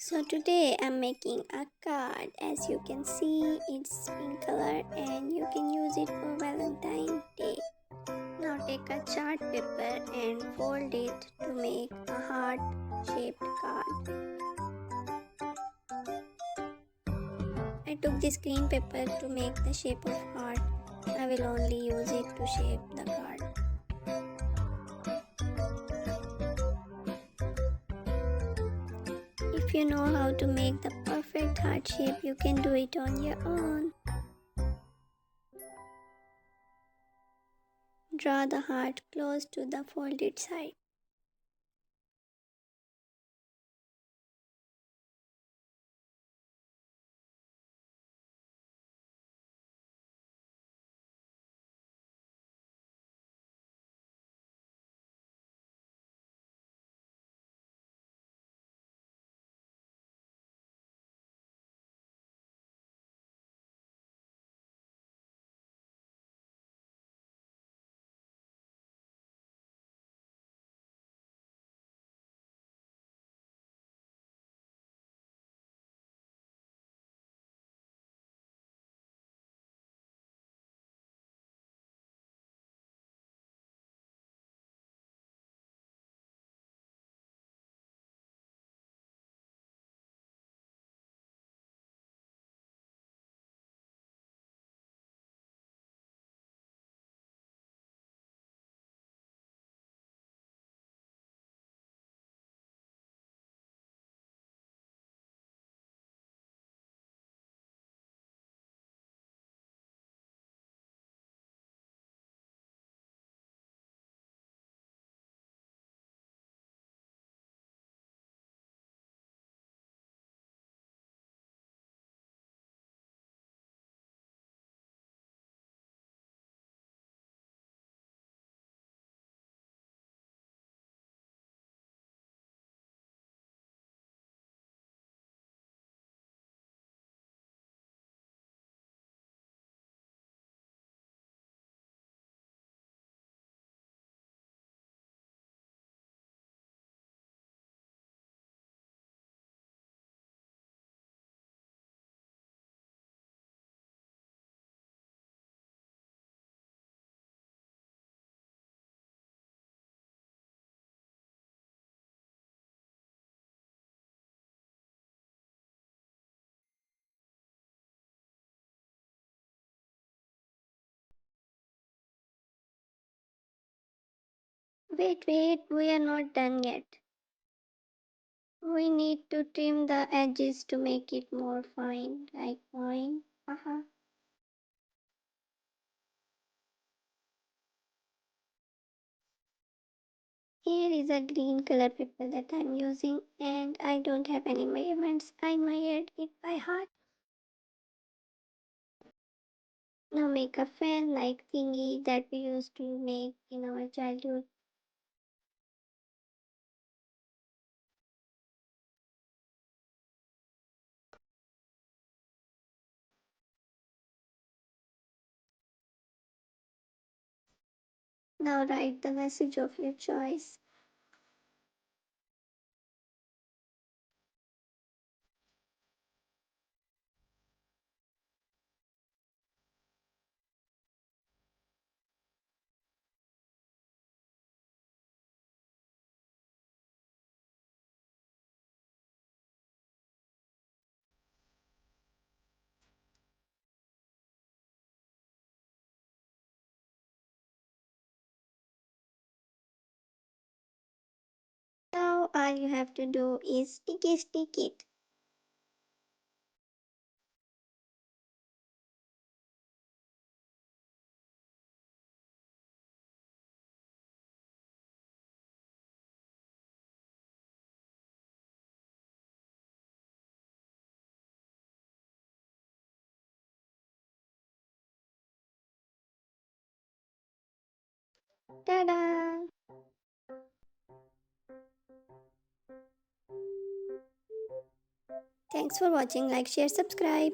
So today I'm making a card. As you can see, it's pink color and you can use it for Valentine Day. Now take a chart paper and fold it to make a heart shaped card. I took this green paper to make the shape of heart. I will only use it to shape the card. If you know how to make the perfect heart shape, you can do it on your own. Draw the heart close to the folded side. Wait, we are not done yet. We need to trim the edges to make it more fine, like mine. Here is a green color paper that I'm using and I don't have any measurements. I measured it by heart. Now make a fan like thingy that we used to make in our childhood. Now write the message of your choice. Now all you have to do is stick it. Ta-da! Thanks for watching. Like, share, subscribe.